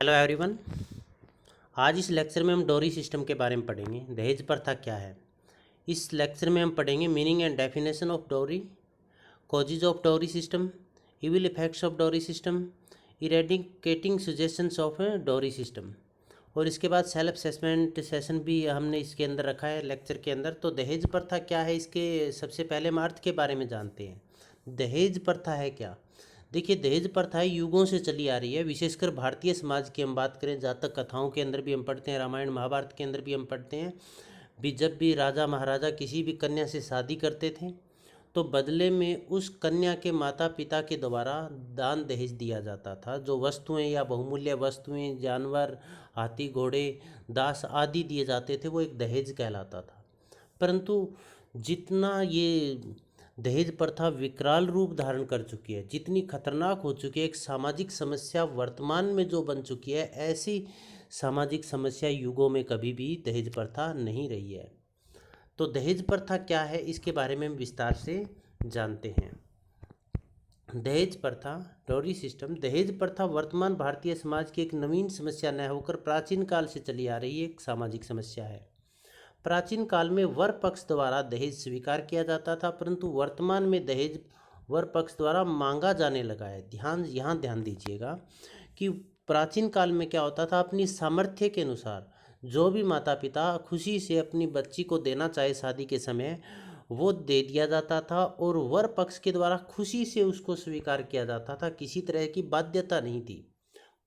Hello everyone. आज इस lecture में हम डोरी सिस्टम के बारे में पढ़ेंगे। दहेज प्रथा क्या है। इस लेक्चर में हम पढ़ेंगे मीनिंग एंड डेफिनेशन ऑफ डोरी, कॉजेज ऑफ डोरी सिस्टम, इविल इफेक्ट्स ऑफ डोरी सिस्टम, इरेडिकेटिंग सजेशंस ऑफ डोरी सिस्टम। और इसके बाद सेल्फ असेसमेंट सेशन भी हमने इसके अंदर रखा है लेक्चर के अंदर। तो दहेज प्रथा क्या है, इसके सबसे पहले हम अर्थ के बारे में जानते हैं। दहेज प्रथा है क्या। देखिए, दहेज प्रथा युगों से चली आ रही है। विशेषकर भारतीय समाज की हम बात करें, जातक कथाओं के अंदर भी हम पढ़ते हैं, रामायण महाभारत के अंदर भी हम पढ़ते हैं। जब भी राजा महाराजा किसी भी कन्या से शादी करते थे तो बदले में उस कन्या के माता पिता के द्वारा दान दहेज दिया जाता था। जो वस्तुएं या बहुमूल्य वस्तुएं, जानवर, हाथी घोड़े, दास आदि दिए जाते थे वो एक दहेज कहलाता था। परंतु जितना ये दहेज प्रथा विकराल रूप धारण कर चुकी है, जितनी खतरनाक हो चुकी है, एक सामाजिक समस्या वर्तमान में जो बन चुकी है, ऐसी सामाजिक समस्या युगों में कभी भी दहेज प्रथा नहीं रही है। तो दहेज प्रथा क्या है, इसके बारे में हम विस्तार से जानते हैं। दहेज प्रथा, डॉरी सिस्टम। दहेज प्रथा वर्तमान भारतीय समाज की एक नवीन समस्या न होकर प्राचीन काल से चली आ रही एक सामाजिक समस्या है। प्राचीन काल में वर पक्ष द्वारा दहेज स्वीकार किया जाता था, परंतु वर्तमान में दहेज वर पक्ष द्वारा मांगा जाने लगा है। ध्यान दीजिएगा कि प्राचीन काल में क्या होता था, अपनी सामर्थ्य के अनुसार जो भी माता पिता खुशी से अपनी बच्ची को देना चाहे शादी के समय, वो दे दिया जाता था और वर पक्ष के द्वारा खुशी से उसको स्वीकार किया जाता था। किसी तरह की बाध्यता नहीं थी।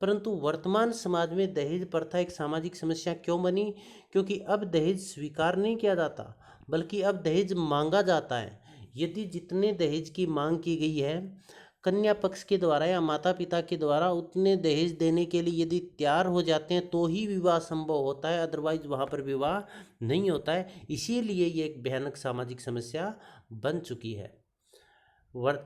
परंतु वर्तमान समाज में दहेज प्रथा एक सामाजिक समस्या क्यों बनी? क्योंकि अब दहेज स्वीकार नहीं किया जाता, बल्कि अब दहेज मांगा जाता है। यदि जितने दहेज की मांग की गई है कन्या पक्ष के द्वारा या माता पिता के द्वारा, उतने दहेज देने के लिए यदि तैयार हो जाते हैं तो ही विवाह संभव होता है, अदरवाइज वहाँ पर विवाह नहीं होता है। इसीलिए ये एक भयानक सामाजिक समस्या बन चुकी है।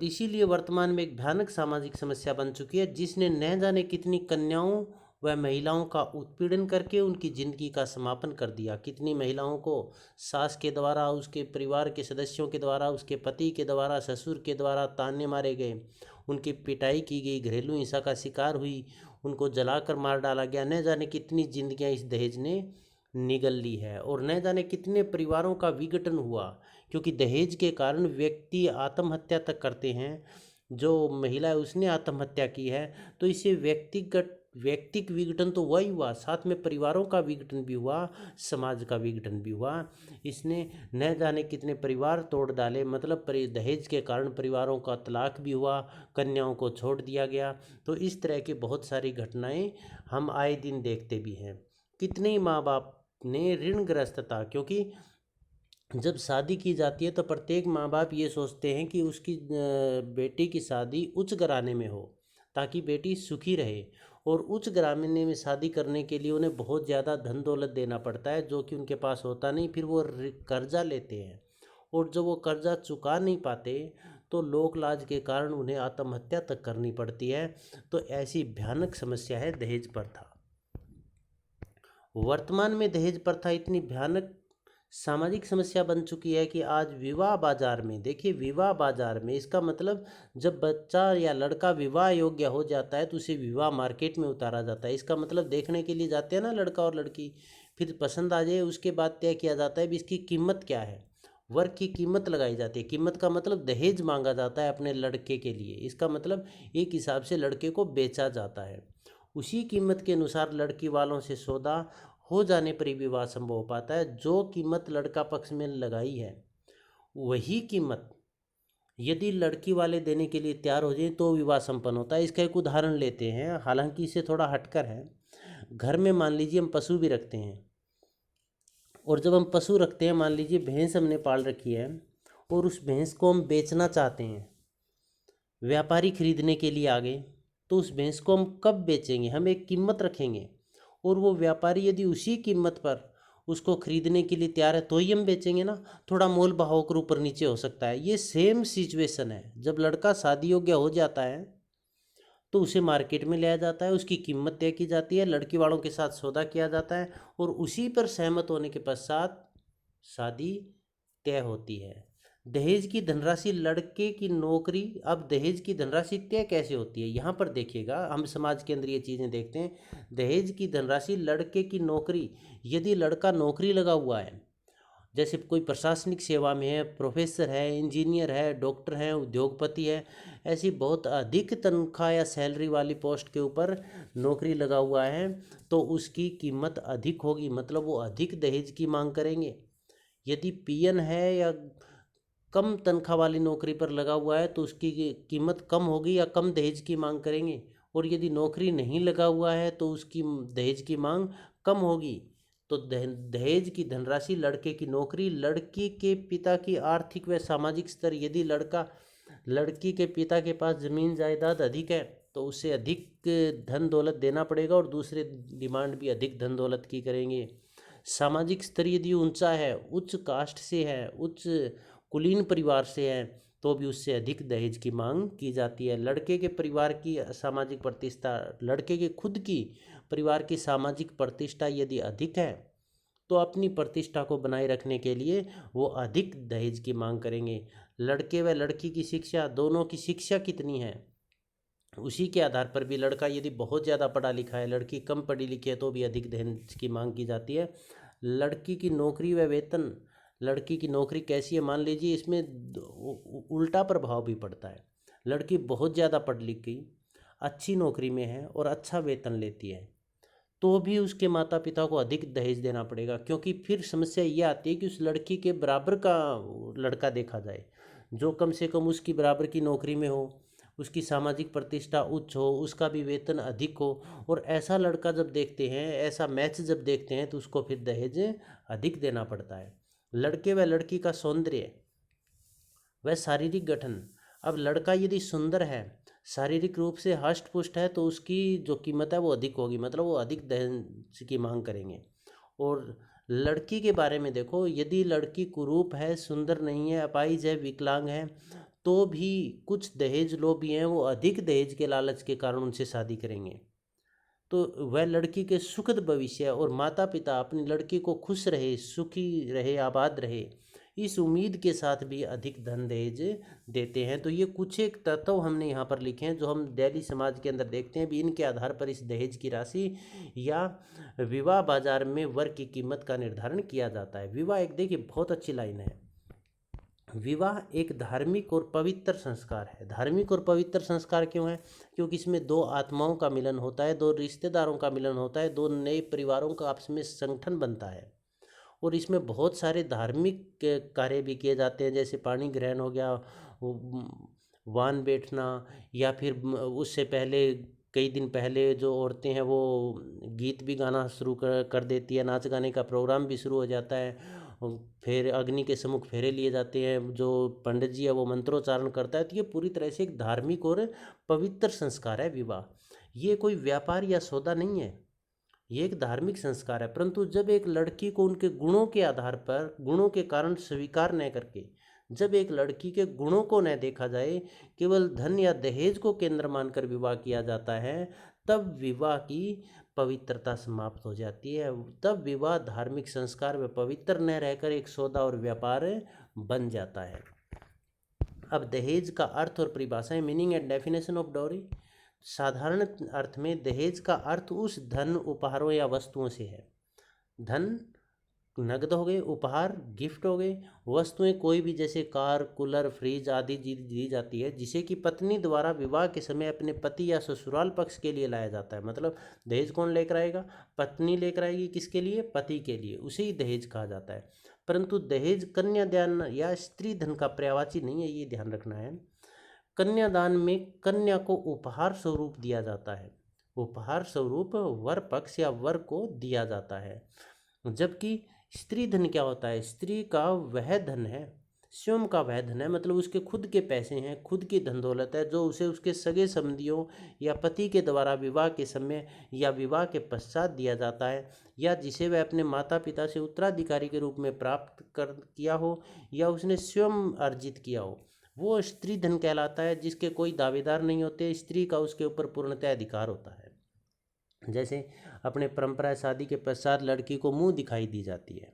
इसीलिए वर्तमान में एक भयानक सामाजिक समस्या बन चुकी है, जिसने न जाने कितनी कन्याओं व महिलाओं का उत्पीड़न करके उनकी ज़िंदगी का समापन कर दिया। कितनी महिलाओं को सास के द्वारा, उसके परिवार के सदस्यों के द्वारा, उसके पति के द्वारा, ससुर के द्वारा ताने मारे गए, उनकी पिटाई की गई, घरेलू हिंसा का शिकार हुई, उनको जलाकर मार डाला गया। न जाने कितनी जिंदगियां इस दहेज ने निगल ली है और न जाने कितने परिवारों का विघटन हुआ, क्योंकि दहेज के कारण व्यक्ति आत्महत्या तक करते हैं। जो महिला है उसने आत्महत्या की है, तो इसे व्यक्तिक विघटन तो वही हुआ, साथ में परिवारों का विघटन भी हुआ, समाज का विघटन भी हुआ। इसने न जाने कितने परिवार तोड़ डाले, मतलब दहेज के कारण परिवारों का तलाक भी हुआ, कन्याओं को छोड़ दिया गया। तो इस तरह की बहुत सारी घटनाएं हम आए दिन देखते भी हैं। कितने ही माँ बाप ने ऋणग्रस्तता, क्योंकि जब शादी की जाती है तो प्रत्येक माँ बाप ये सोचते हैं कि उसकी बेटी की शादी उच्च घराने में हो ताकि बेटी सुखी रहे, और उच्च घराने में शादी करने के लिए उन्हें बहुत ज़्यादा धन दौलत देना पड़ता है, जो कि उनके पास होता नहीं। फिर वो कर्जा लेते हैं, और जब वो कर्जा चुका नहीं पाते तो लोक लाज के कारण उन्हें आत्महत्या तक करनी पड़ती है। तो ऐसी भयानक समस्या है दहेज प्रथा। वर्तमान में दहेज प्रथा इतनी भयानक सामाजिक समस्या बन चुकी है कि आज विवाह बाजार में, देखिए विवाह बाजार में, इसका मतलब जब बच्चा या लड़का विवाह योग्य हो जाता है तो उसे विवाह मार्केट में उतारा जाता है। इसका मतलब देखने के लिए जाते हैं ना लड़का और लड़की, फिर पसंद आ जाए उसके बाद तय किया जाता है भी इसकी कीमत क्या है, वर्ग की कीमत लगाई जाती है। कीमत का मतलब दहेज मांगा जाता है अपने लड़के के लिए। इसका मतलब एक हिसाब से लड़के को बेचा जाता है। उसी कीमत के अनुसार लड़की वालों से सौदा हो जाने पर ही विवाह संभव हो पाता है। जो कीमत लड़का पक्ष में लगाई है वही कीमत यदि लड़की वाले देने के लिए तैयार हो जाए तो विवाह संपन्न होता है। इसका एक उदाहरण लेते हैं, हालांकि इसे थोड़ा हटकर है। घर में मान लीजिए हम पशु भी रखते हैं, और जब हम पशु रखते हैं, मान लीजिए भैंस हमने पाल रखी है और उस भैंस को हम बेचना चाहते हैं, व्यापारी खरीदने के लिए आ गए, तो उस भैंस को हम कब बेचेंगे? हम एक कीमत रखेंगे, और वो व्यापारी यदि उसी कीमत पर उसको खरीदने के लिए तैयार है तो ही हम बेचेंगे ना। थोड़ा मोल भाव कर ऊपर नीचे हो सकता है। ये सेम सिचुएशन है। जब लड़का शादी योग्य हो जाता है तो उसे मार्केट में लाया जाता है, उसकी कीमत तय की जाती है, लड़की वालों के साथ सौदा किया जाता है, और उसी पर सहमत होने के पश्चात शादी तय होती है। दहेज की धनराशि लड़के की नौकरी। अब दहेज की धनराशि तय कैसे होती है, यहाँ पर देखिएगा, हम समाज के अंदर ये चीज़ें देखते हैं। दहेज की धनराशि लड़के की नौकरी, यदि लड़का नौकरी लगा हुआ है, जैसे कोई प्रशासनिक सेवा में है, प्रोफेसर है, इंजीनियर है, डॉक्टर है, उद्योगपति है, ऐसी बहुत अधिक तनख्वाह या सैलरी वाली पोस्ट के ऊपर नौकरी लगा हुआ है, तो उसकी कीमत अधिक होगी, मतलब वो अधिक दहेज की मांग करेंगे। यदि पीएन है या कम तनख्वाह वाली नौकरी पर लगा हुआ है, तो उसकी कीमत कम होगी या कम दहेज की मांग करेंगे। और यदि नौकरी नहीं लगा हुआ है तो उसकी दहेज की मांग कम होगी। तो दहेज की धनराशि लड़के की नौकरी, लड़की के पिता की आर्थिक व सामाजिक स्तर, यदि लड़की के पिता के पास जमीन जायदाद अधिक है तो उसे अधिक धन दौलत देना पड़ेगा, और दूसरे डिमांड भी अधिक धन दौलत की करेंगे। सामाजिक स्तर यदि ऊंचा है, उच्च कास्ट से है, उच्च कुलीन परिवार से है, तो भी उससे अधिक दहेज की मांग की जाती है। लड़के के परिवार की सामाजिक प्रतिष्ठा, लड़के के खुद की परिवार की सामाजिक प्रतिष्ठा यदि अधिक है, तो अपनी प्रतिष्ठा को बनाए रखने के लिए वो अधिक दहेज की मांग करेंगे। लड़के व लड़की की शिक्षा, दोनों की शिक्षा कितनी है, उसी के आधार पर भी, लड़का यदि बहुत ज़्यादा पढ़ा लिखा है, लड़की कम पढ़ी लिखी है, तो भी अधिक दहेज की मांग की जाती है। लड़की की नौकरी व वेतन, लड़की की नौकरी कैसी है, मान लीजिए इसमें उल्टा प्रभाव भी पड़ता है। लड़की बहुत ज़्यादा पढ़ लिख गई, अच्छी नौकरी में है और अच्छा वेतन लेती है, तो भी उसके माता पिता को अधिक दहेज देना पड़ेगा, क्योंकि फिर समस्या ये आती है कि उस लड़की के बराबर का लड़का देखा जाए, जो कम से कम उसकी बराबर की नौकरी में हो, उसकी सामाजिक प्रतिष्ठा उच्च हो, उसका भी वेतन अधिक हो। और ऐसा लड़का जब देखते हैं, ऐसा मैच जब देखते हैं, तो उसको फिर दहेज अधिक देना पड़ता है। लड़के व लड़की का सौंदर्य व शारीरिक गठन, अब लड़का यदि सुंदर है, शारीरिक रूप से हष्ट पुष्ट है, तो उसकी जो कीमत है वो अधिक होगी, मतलब वो अधिक दहेज की मांग करेंगे। और लड़की के बारे में देखो, यदि लड़की कुरूप है, सुंदर नहीं है, अपाहिज है, विकलांग है, तो भी कुछ दहेज लोभी हैं, वो अधिक दहेज के लालच के कारण उनसे शादी करेंगे। तो वह लड़की के सुखद भविष्य और माता पिता अपनी लड़की को खुश रहे, सुखी रहे, आबाद रहे, इस उम्मीद के साथ भी अधिक धन दहेज देते हैं। तो ये कुछ एक तत्व हमने यहाँ पर लिखे हैं जो हम डेली समाज के अंदर देखते हैं भी, इनके आधार पर इस दहेज की राशि या विवाह बाजार में वर की कीमत का निर्धारण किया जाता है। विवाह एक, देखिए बहुत अच्छी लाइन है, विवाह एक धार्मिक और पवित्र संस्कार है। धार्मिक और पवित्र संस्कार क्यों है, क्योंकि इसमें दो आत्माओं का मिलन होता है, दो रिश्तेदारों का मिलन होता है, दो नए परिवारों का आपस में संगठन बनता है। और इसमें बहुत सारे धार्मिक कार्य भी किए जाते हैं, जैसे पाणी ग्रहण हो गया, वान बैठना, या फिर उससे पहले कई दिन पहले जो औरतें हैं वो गीत भी गाना शुरू कर देती है, नाच गाने का प्रोग्राम भी शुरू हो जाता है। फिर अग्नि के सम्मुख फेरे लिए जाते हैं, जो पंडित जी है वो मंत्रोच्चारण करता है। तो ये पूरी तरह से एक धार्मिक और पवित्र संस्कार है विवाह। ये कोई व्यापार या सौदा नहीं है, ये एक धार्मिक संस्कार है। परंतु जब एक लड़की को उनके गुणों के आधार पर, गुणों के कारण स्वीकार न करके, जब एक लड़की के गुणों को न देखा जाए, केवल धन या दहेज को केंद्र मानकर विवाह किया जाता है, तब विवाह की पवित्रता समाप्त हो जाती है। तब विवाह धार्मिक संस्कार व पवित्र न रहकर एक सौदा और व्यापार बन जाता है। अब दहेज का अर्थ और परिभाषाएं, meaning and definition of dowry. साधारण अर्थ में दहेज का अर्थ उस धन, उपहारों या वस्तुओं से है। धन नगद हो गए, उपहार गिफ्ट हो गए, वस्तुएं कोई भी, जैसे कार, कूलर, फ्रिज आदि दी जाती है, जिसे कि पत्नी द्वारा विवाह के समय अपने पति या ससुराल पक्ष के लिए लाया जाता है। मतलब दहेज कौन लेकर आएगा, पत्नी लेकर आएगी, किसके लिए, पति के लिए, उसे ही दहेज कहा जाता है। परंतु दहेज कन्यादान या स्त्री धन का पर्यायवाची नहीं है, ये ध्यान रखना है। कन्यादान में कन्या को उपहार स्वरूप दिया जाता है, उपहार स्वरूप वर पक्ष या वर को दिया जाता है। जबकि स्त्री धन क्या होता है, स्त्री का वह धन है, स्वयं का वह धन है, मतलब उसके खुद के पैसे हैं, खुद की धन दौलत है, जो उसे उसके सगे संबंधियों या पति के द्वारा विवाह के समय या विवाह के पश्चात दिया जाता है, या जिसे वह अपने माता पिता से उत्तराधिकारी के रूप में प्राप्त कर किया हो, या उसने स्वयं अर्जित किया हो, वो स्त्री धन कहलाता है, जिसके कोई दावेदार नहीं होते, स्त्री का उसके ऊपर पूर्णतः अधिकार होता है। जैसे अपने परंपरा शादी के पश्चात लड़की को मुंह दिखाई दी जाती है,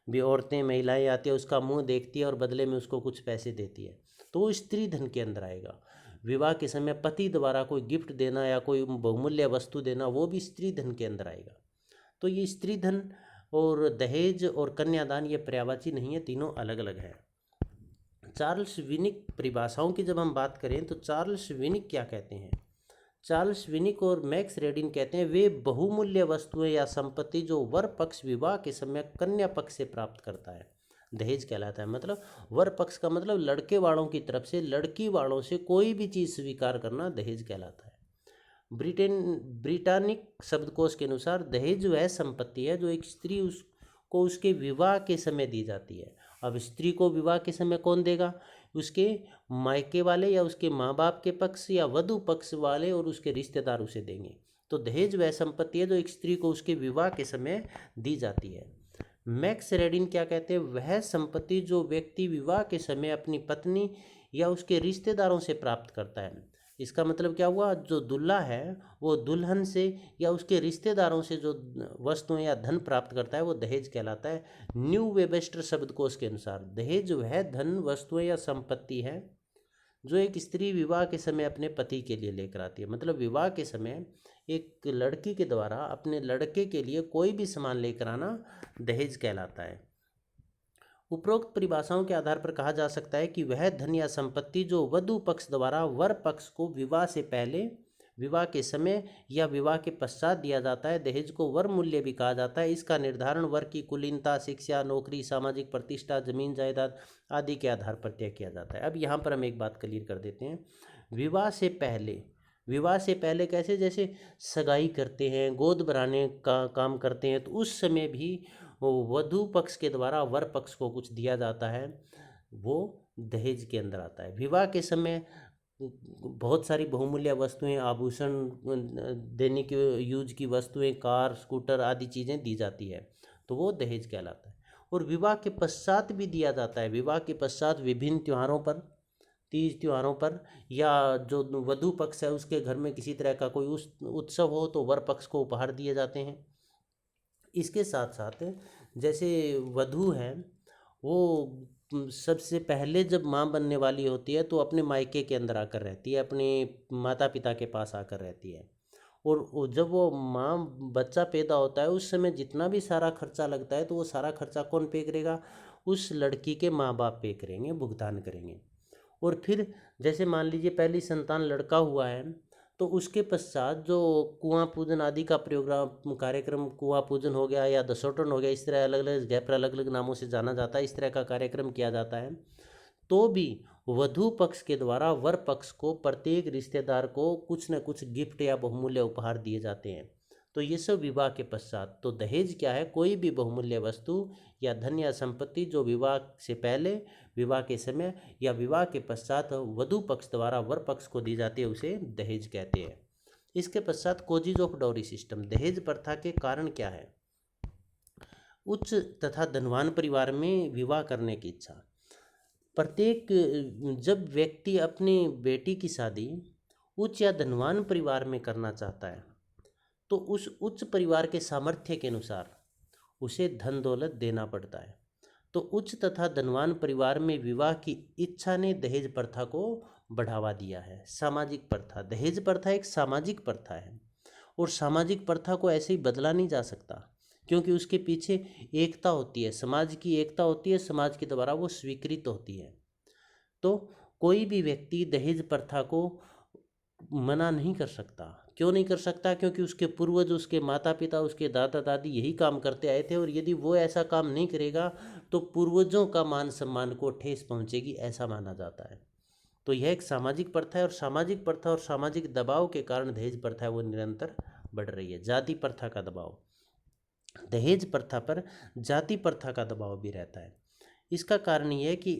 भी औरतें महिलाएं आती है, उसका मुंह देखती है और बदले में उसको कुछ पैसे देती है, तो वो स्त्री धन के अंदर आएगा। विवाह के समय पति द्वारा कोई गिफ्ट देना या कोई बहुमूल्य वस्तु देना, वो भी स्त्री धन के अंदर आएगा। तो ये स्त्री धन और दहेज और कन्यादान ये पर्यायवाची नहीं है, तीनों अलग अलग है। चार्ल्स विनिक परिभाषाओं की जब हम बात करें तो चार्ल्स विनिक क्या कहते हैं? चार्ल्स विनिक और मैक्स रेडिन कहते हैं वे बहुमूल्य वस्तुएं या संपत्ति जो वर पक्ष विवाह के समय कन्या पक्ष से प्राप्त करता है, दहेज कहलाता है। मतलब वर पक्ष का मतलब लड़के वालों की तरफ से लड़की वालों से कोई भी चीज़ स्वीकार करना दहेज कहलाता है। ब्रिटानिक शब्दकोश के अनुसार दहेज वह संपत्ति है जो एक स्त्री उसको उसके विवाह के समय दी जाती है। अब स्त्री को विवाह के समय कौन देगा? उसके मायके वाले या उसके माँ बाप के पक्ष या वधु पक्ष वाले और उसके रिश्तेदार उसे देंगे। तो दहेज वह संपत्ति है जो एक स्त्री को उसके विवाह के समय दी जाती है। मैक्स रेडिन क्या कहते हैं? वह संपत्ति जो व्यक्ति विवाह के समय अपनी पत्नी या उसके रिश्तेदारों से प्राप्त करता है। इसका मतलब क्या हुआ? जो दुल्हा है वो दुल्हन से या उसके रिश्तेदारों से जो वस्तुएं या धन प्राप्त करता है वो दहेज कहलाता है। न्यू वेबस्टर शब्दकोश के अनुसार दहेज वह धन वस्तुएं या संपत्ति है जो एक स्त्री विवाह के समय अपने पति के लिए लेकर आती है। मतलब विवाह के समय एक लड़की के द्वारा अपने लड़के के लिए कोई भी सामान लेकर आना दहेज कहलाता है। उपरोक्त परिभाषाओं के आधार पर कहा जा सकता है कि वह धन या संपत्ति जो वधु पक्ष द्वारा वर पक्ष को विवाह से पहले, विवाह के समय या विवाह के पश्चात दिया जाता है, दहेज को वर मूल्य भी कहा जाता है। इसका निर्धारण वर की कुलीनता, शिक्षा, नौकरी, सामाजिक प्रतिष्ठा, जमीन जायदाद आदि के आधार पर तय किया जाता है। अब यहाँ पर हम एक बात क्लियर कर देते हैं। विवाह से पहले, विवाह से पहले कैसे? जैसे सगाई करते हैं, गोद भराने का काम करते हैं, तो उस समय भी वधु पक्ष के द्वारा वर पक्ष को कुछ दिया जाता है, वो दहेज के अंदर आता है। विवाह के समय बहुत सारी बहुमूल्य वस्तुएं, आभूषण देने के यूज की वस्तुएं, कार, स्कूटर आदि चीज़ें दी जाती है, तो वो दहेज कहलाता है। और विवाह के पश्चात भी दिया जाता है। विवाह के पश्चात विभिन्न त्योहारों पर, तीज त्योहारों पर, या जो वधु पक्ष है उसके घर में किसी तरह का कोई उत्सव हो तो वर पक्ष को उपहार दिए जाते हैं। इसके साथ साथ जैसे वधू है वो सबसे पहले जब माँ बनने वाली होती है तो अपने मायके के अंदर आकर रहती है, अपने माता पिता के पास आकर रहती है। और जब वो माँ बच्चा पैदा होता है उस समय जितना भी सारा खर्चा लगता है तो वो सारा खर्चा कौन पे करेगा? उस लड़की के माँ बाप पे करेंगे, भुगतान करेंगे। और फिर जैसे मान लीजिए पहली संतान लड़का हुआ है तो उसके पश्चात जो कुआं पूजन आदि का कार्यक्रम, कुआं पूजन हो गया या दशोटन हो गया, इस तरह अलग अलग जगह पर अलग अलग नामों से जाना जाता है, इस तरह का कार्यक्रम किया जाता है। तो भी वधु पक्ष के द्वारा वर पक्ष को प्रत्येक रिश्तेदार को कुछ न कुछ गिफ्ट या बहुमूल्य उपहार दिए जाते हैं। तो ये सब विवाह के पश्चात। तो दहेज क्या है? कोई भी बहुमूल्य वस्तु या धन या संपत्ति जो विवाह से पहले, विवाह के समय या विवाह के पश्चात वधु पक्ष द्वारा वर पक्ष को दी जाती है, उसे दहेज कहते हैं। इसके पश्चात कोजिज ऑफ डाउरी सिस्टम। दहेज प्रथा के कारण क्या है? उच्च तथा धनवान परिवार में विवाह करने की इच्छा। प्रत्येक जब व्यक्ति अपनी बेटी की शादी उच्च या धनवान परिवार में करना चाहता है तो उस उच्च परिवार के सामर्थ्य के अनुसार उसे धन दौलत देना पड़ता है। तो उच्च तथा धनवान परिवार में विवाह की इच्छा ने दहेज प्रथा को बढ़ावा दिया है। सामाजिक प्रथा। दहेज प्रथा एक सामाजिक प्रथा है और सामाजिक प्रथा को ऐसे ही बदला नहीं जा सकता, क्योंकि उसके पीछे एकता होती है, समाज की एकता होती है, समाज के द्वारा वो स्वीकृत होती है। तो कोई भी व्यक्ति दहेज प्रथा को मना नहीं कर सकता। क्यों नहीं कर सकता? क्योंकि उसके पूर्वज, उसके माता पिता, उसके दादा दादी यही काम करते आए थे, और यदि वो ऐसा काम नहीं करेगा तो पूर्वजों का मान सम्मान को ठेस पहुंचेगी, ऐसा माना जाता है। तो यह एक सामाजिक प्रथा है, और सामाजिक प्रथा और सामाजिक दबाव के कारण दहेज प्रथा है वो निरंतर बढ़ रही है। जाति प्रथा का दबाव। दहेज प्रथा पर जाति प्रथा का दबाव भी रहता है। इसका कारण ये है कि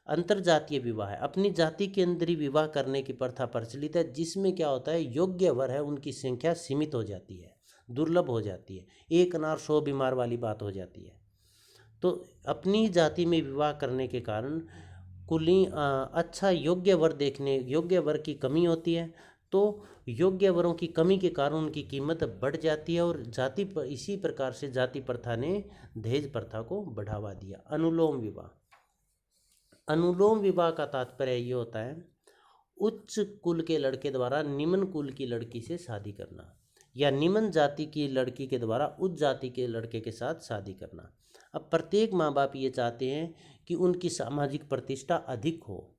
अंतरजातीय विवाह है। अपनी जाति के अंदर ही विवाह करने की प्रथा प्रचलित है, जिसमें क्या होता है, योग्य वर है उनकी संख्या सीमित हो जाती है, दुर्लभ हो जाती है, एक अनार 100 बीमार वाली बात हो जाती है। तो अपनी जाति में विवाह करने के कारण अच्छा योग्य वर देखने, योग्य वर की कमी होती है। तो योग्य वरों की कमी के कारण उनकी कीमत बढ़ जाती है और इसी प्रकार से जाति प्रथा ने दहेज प्रथा को बढ़ावा दिया। अनुलोम विवाह। अनुलोम विवाह का तात्पर्य ये होता है उच्च कुल के लड़के द्वारा निम्न कुल की लड़की से शादी करना, या निम्न जाति की लड़की के द्वारा उच्च जाति के लड़के के साथ शादी करना। अब प्रत्येक माँ बाप ये चाहते हैं कि उनकी सामाजिक प्रतिष्ठा अधिक हो,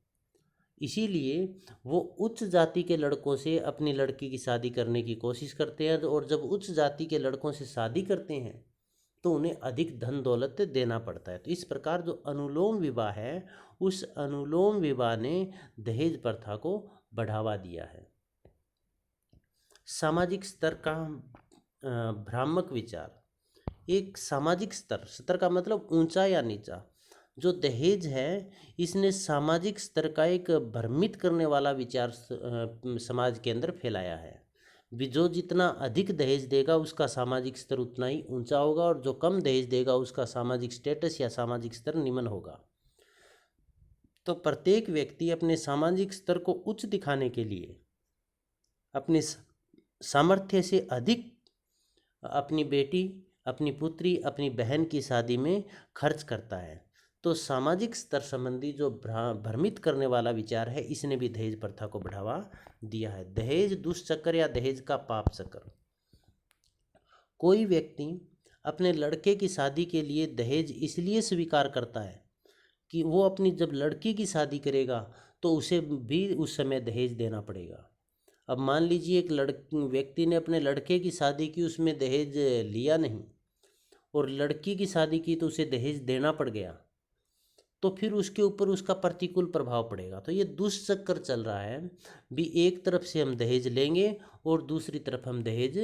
इसीलिए वो उच्च जाति के लड़कों से अपनी लड़की की शादी करने की कोशिश करते हैं, और जब उच्च जाति के लड़कों से शादी करते हैं तो उन्हें अधिक धन दौलत देना पड़ता है। तो इस प्रकार जो अनुलोम विवाह है, उस अनुलोम विवाह ने दहेज प्रथा को बढ़ावा दिया है। सामाजिक स्तर का भ्रामक विचार। एक सामाजिक स्तर का मतलब ऊंचा या नीचा। जो दहेज है इसने सामाजिक स्तर का एक भ्रमित करने वाला विचार समाज के अंदर फैलाया है। जो जितना अधिक दहेज देगा उसका सामाजिक स्तर उतना ही ऊंचा होगा, और जो कम दहेज देगा उसका सामाजिक स्टेटस या सामाजिक स्तर निम्न होगा। तो प्रत्येक व्यक्ति अपने सामाजिक स्तर को उच्च दिखाने के लिए अपने सामर्थ्य से अधिक अपनी बेटी, अपनी पुत्री, अपनी बहन की शादी में खर्च करता है। तो सामाजिक स्तर संबंधी जो भ्रमित करने वाला विचार है, इसने भी दहेज प्रथा को बढ़ावा दिया है। दहेज दुष्चक्र या दहेज का पाप चक्र। कोई व्यक्ति अपने लड़के की शादी के लिए दहेज इसलिए स्वीकार करता है कि वो अपनी जब लड़की की शादी करेगा तो उसे भी उस समय दहेज देना पड़ेगा। अब मान लीजिए एक व्यक्ति ने अपने लड़के की शादी की, उसमें दहेज लिया नहीं, और लड़की की शादी की तो उसे दहेज देना पड़ गया, तो फिर उसके ऊपर उसका प्रतिकूल प्रभाव पड़ेगा। तो ये दुष्चक्र चल रहा है भी, एक तरफ से हम दहेज लेंगे और दूसरी तरफ हम दहेज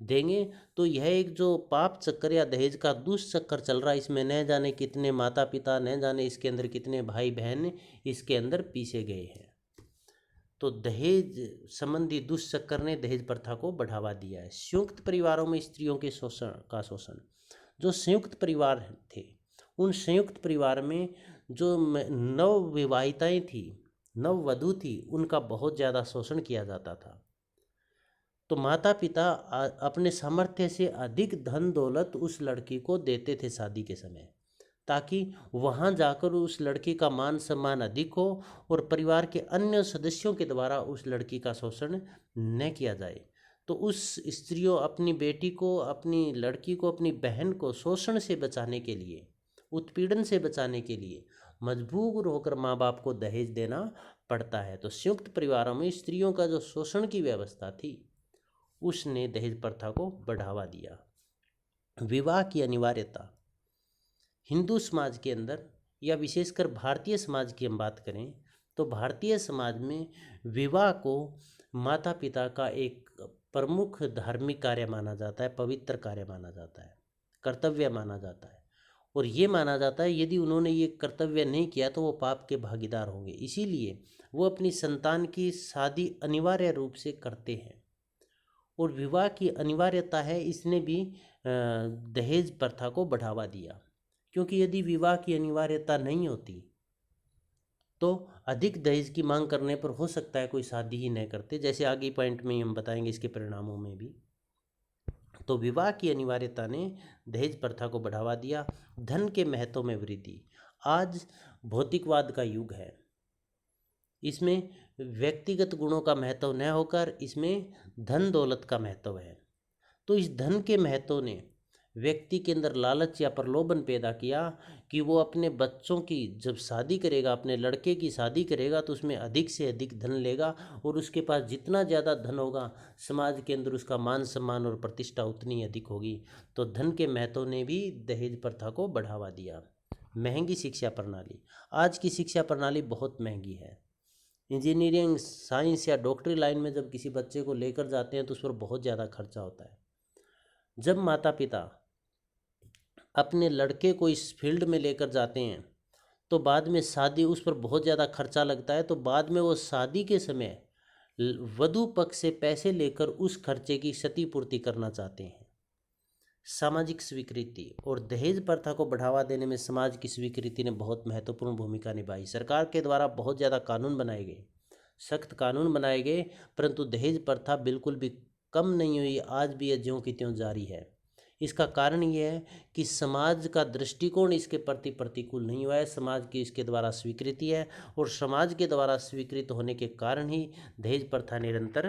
देंगे। तो यह एक जो पाप चक्कर या दहेज का दुष्चक्र चल रहा है, इसमें न जाने कितने माता पिता, न जाने इसके अंदर कितने भाई बहन इसके अंदर पीसे गए हैं। तो दहेज संबंधी दुष्चक्र ने दहेज प्रथा को बढ़ावा दिया है। संयुक्त परिवारों में स्त्रियों के शोषण। जो संयुक्त परिवार थे, उन संयुक्त परिवार में जो नव विवाहिताएँ थी, नववधू थी, उनका बहुत ज़्यादा शोषण किया जाता था। तो माता पिता अपने सामर्थ्य से अधिक धन दौलत उस लड़की को देते थे शादी के समय, ताकि वहाँ जाकर उस लड़की का मान सम्मान अधिक हो और परिवार के अन्य सदस्यों के द्वारा उस लड़की का शोषण न किया जाए। तो उस स्त्रियों अपनी बेटी को, अपनी लड़की को, अपनी बहन को शोषण से बचाने के लिए, उत्पीड़न से बचाने के लिए मजबूर होकर माँ बाप को दहेज देना पड़ता है। तो संयुक्त परिवारों में स्त्रियों का जो शोषण की व्यवस्था थी, उसने दहेज प्रथा को बढ़ावा दिया। विवाह की अनिवार्यता। हिंदू समाज के अंदर या विशेषकर भारतीय समाज की हम बात करें तो भारतीय समाज में विवाह को माता पिता का एक प्रमुख धार्मिक कार्य माना जाता है, पवित्र कार्य माना जाता है, कर्तव्य माना जाता है। और ये माना जाता है यदि उन्होंने ये कर्तव्य नहीं किया तो वो पाप के भागीदार होंगे, इसीलिए वो अपनी संतान की शादी अनिवार्य रूप से करते हैं। और विवाह की अनिवार्यता है, इसने भी दहेज प्रथा को बढ़ावा दिया, क्योंकि यदि विवाह की अनिवार्यता नहीं होती तो अधिक दहेज की मांग करने पर हो सकता है कोई शादी ही नहीं करते, जैसे आगे पॉइंट में हम बताएंगे इसके परिणामों में भी। तो विवाह की अनिवार्यता ने दहेज प्रथा को बढ़ावा दिया। धन के महत्व में वृद्धि। आज भौतिकवाद का युग है, इसमें व्यक्तिगत गुणों का महत्व न होकर इसमें धन दौलत का महत्व है। तो इस धन के महत्व ने व्यक्ति के अंदर लालच या प्रलोभन पैदा किया कि वो अपने बच्चों की जब शादी करेगा, अपने लड़के की शादी करेगा तो उसमें अधिक से अधिक धन लेगा, और उसके पास जितना ज़्यादा धन होगा समाज के अंदर उसका मान सम्मान और प्रतिष्ठा उतनी अधिक होगी। तो धन के महत्व ने भी दहेज प्रथा को बढ़ावा दिया। महंगी शिक्षा प्रणाली। आज की शिक्षा प्रणाली बहुत महंगी है। इंजीनियरिंग, साइंस या डॉक्टरी लाइन में जब किसी बच्चे को लेकर जाते हैं तो उस पर बहुत ज़्यादा खर्चा होता है। जब माता पिता अपने लड़के को इस फील्ड में लेकर जाते हैं तो बाद में शादी, उस पर बहुत ज़्यादा खर्चा लगता है, तो बाद में वो शादी के समय वधू पक्ष से पैसे लेकर उस खर्चे की क्षतिपूर्ति करना चाहते हैं। सामाजिक स्वीकृति और दहेज प्रथा को बढ़ावा देने में समाज की स्वीकृति ने बहुत महत्वपूर्ण भूमिका निभाई। सरकार के द्वारा बहुत ज़्यादा कानून बनाए गए सख्त कानून बनाए गए, परंतु दहेज प्रथा बिल्कुल भी कम नहीं हुई, आज भी यह ज्यों की त्यों जारी है। इसका कारण ये है कि समाज का दृष्टिकोण इसके प्रति प्रतिकूल नहीं हुआ है, समाज की इसके द्वारा स्वीकृति है, और समाज के द्वारा स्वीकृत होने के कारण ही दहेज प्रथा निरंतर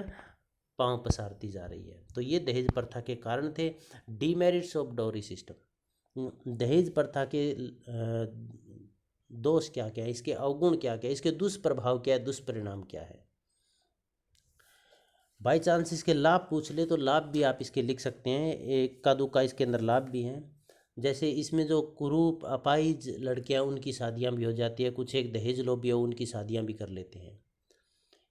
पांव पसारती जा रही है। तो ये दहेज प्रथा के कारण थे। डीमेरिट्स ऑफ डाउरी सिस्टम, दहेज प्रथा के दोष क्या क्या है, इसके अवगुण क्या क्या है, इसके दुष्प्रभाव क्या है, दुष्परिणाम क्या है। बाई चांस इसके लाभ पूछ ले तो लाभ भी आप इसके लिख सकते हैं, एक का दुक्का इसके अंदर लाभ भी हैं। जैसे इसमें जो कुरूप अपाहिज लड़कियां उनकी शादियां भी हो जाती है, कुछ एक दहेज लोभी हो उनकी शादियां भी कर लेते हैं।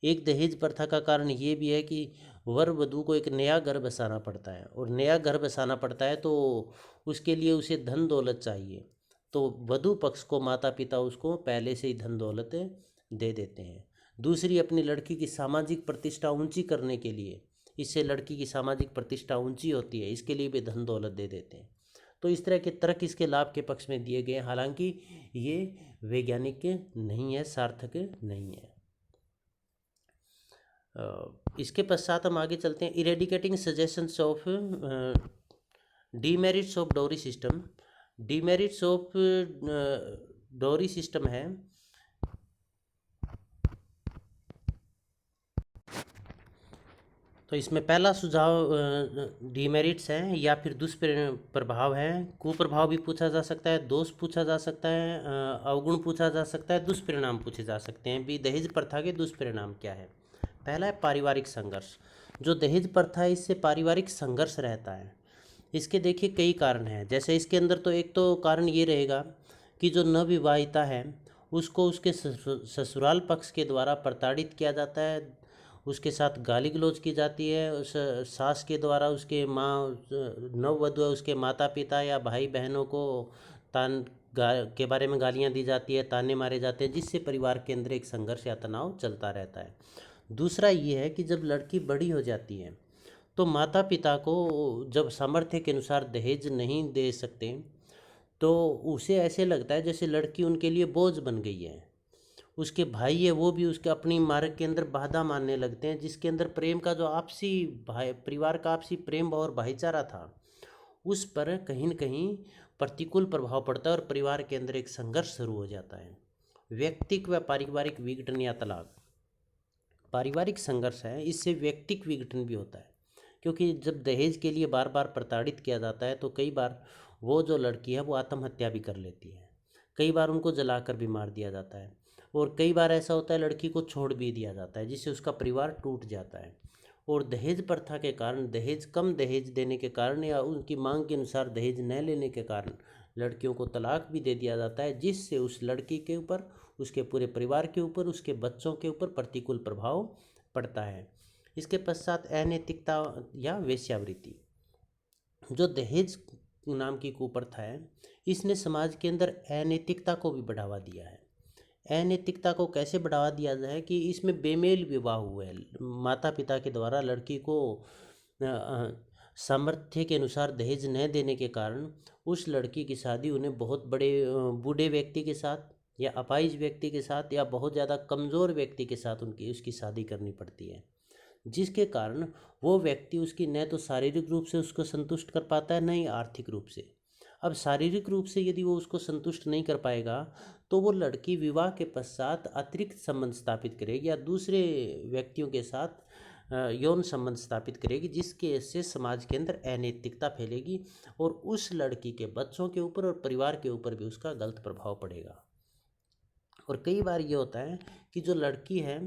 एक दहेज प्रथा का कारण ये भी है कि वर वधू को एक नया घर बसाना पड़ता है, और नया घर बसाना पड़ता है तो उसके लिए उसे धन दौलत चाहिए, तो वधू पक्ष को माता पिता उसको पहले से ही धन दौलत दे देते हैं। दूसरी, अपनी लड़की की सामाजिक प्रतिष्ठा ऊंची करने के लिए, इससे लड़की की सामाजिक प्रतिष्ठा ऊंची होती है, इसके लिए भी धन दौलत दे देते हैं। तो इस तरह के तर्क इसके लाभ के पक्ष में दिए गए, हालांकि ये वैज्ञानिक नहीं है, सार्थक नहीं है। इसके पश्चात हम आगे चलते हैं। Eradicating suggestions of demerits of dowry system. Demerits of dowry system है तो इसमें पहला सुझाव डीमेरिट्स हैं या फिर दुष्प्रभाव है। कुप्रभाव भी पूछा जा सकता है, दोष पूछा जा सकता है, अवगुण पूछा जा सकता है, दुष्परिणाम पूछे जा सकते हैं। भी दहेज प्रथा के दुष्परिणाम क्या है। पहला है पारिवारिक संघर्ष। जो दहेज प्रथा है इससे पारिवारिक संघर्ष रहता है। इसके देखिए कई कारण हैं। जैसे इसके अंदर तो एक तो कारण ये रहेगा कि जो नवविवाहिता है उसको उसके ससुराल पक्ष के द्वारा प्रताड़ित किया जाता है, उसके साथ गाली गलौज की जाती है, उस सास के द्वारा उसके नववधु उसके माता पिता या भाई बहनों को के बारे में गालियां दी जाती है, ताने मारे जाते हैं, जिससे परिवार के अंदर एक संघर्ष या तनाव चलता रहता है। दूसरा ये है कि जब लड़की बड़ी हो जाती है तो माता पिता को जब सामर्थ्य के अनुसार दहेज नहीं दे सकते तो उसे ऐसे लगता है जैसे लड़की उनके लिए बोझ बन गई है। उसके भाई है वो भी उसके अपनी मार्ग के अंदर बाधा मानने लगते हैं, जिसके अंदर प्रेम का जो आपसी भाई परिवार का आपसी प्रेम और भाईचारा था उस पर कहीं न कहीं प्रतिकूल प्रभाव पड़ता है और परिवार के अंदर एक संघर्ष शुरू हो जाता है। व्यक्तिक व पारिवारिक विघटन या तलाक। पारिवारिक संघर्ष है, इससे व्यक्तिक विघटन भी होता है, क्योंकि जब दहेज के लिए बार बार प्रताड़ित किया जाता है तो कई बार वो जो लड़की है वो आत्महत्या भी कर लेती है, कई बार उनको जलाकर भी मार दिया जाता है, और कई बार ऐसा होता है लड़की को छोड़ भी दिया जाता है, जिससे उसका परिवार टूट जाता है। और दहेज प्रथा के कारण, कम दहेज देने के कारण या उनकी मांग के अनुसार दहेज न लेने के कारण लड़कियों को तलाक भी दे दिया जाता है, जिससे उस लड़की के ऊपर, उसके पूरे परिवार के ऊपर, उसके बच्चों के ऊपर प्रतिकूल प्रभाव पड़ता है। इसके पश्चात अनैतिकता या वेश्यावृत्ति। जो दहेज नाम की कुप्रथा है इसने समाज के अंदर अनैतिकता को भी बढ़ावा दिया है। अनैतिकता को कैसे बढ़ावा दिया जाए कि इसमें बेमेल विवाह हुए, माता पिता के द्वारा लड़की को सामर्थ्य के अनुसार दहेज न देने के कारण उस लड़की की शादी उन्हें बहुत बड़े बूढ़े व्यक्ति के साथ या अपाहिज व्यक्ति के साथ या बहुत ज़्यादा कमज़ोर व्यक्ति के साथ उसकी शादी करनी पड़ती है, जिसके कारण वो व्यक्ति उसकी न तो शारीरिक रूप से उसको संतुष्ट कर पाता है, न ही आर्थिक रूप से। अब शारीरिक रूप से यदि वो उसको संतुष्ट नहीं कर पाएगा तो वो लड़की विवाह के पश्चात अतिरिक्त संबंध स्थापित करेगी या दूसरे व्यक्तियों के साथ यौन संबंध स्थापित करेगी, जिसके से समाज के अंदर अनैतिकता फैलेगी और उस लड़की के बच्चों के ऊपर और परिवार के ऊपर भी उसका गलत प्रभाव पड़ेगा। और कई बार ये होता है कि जो लड़की है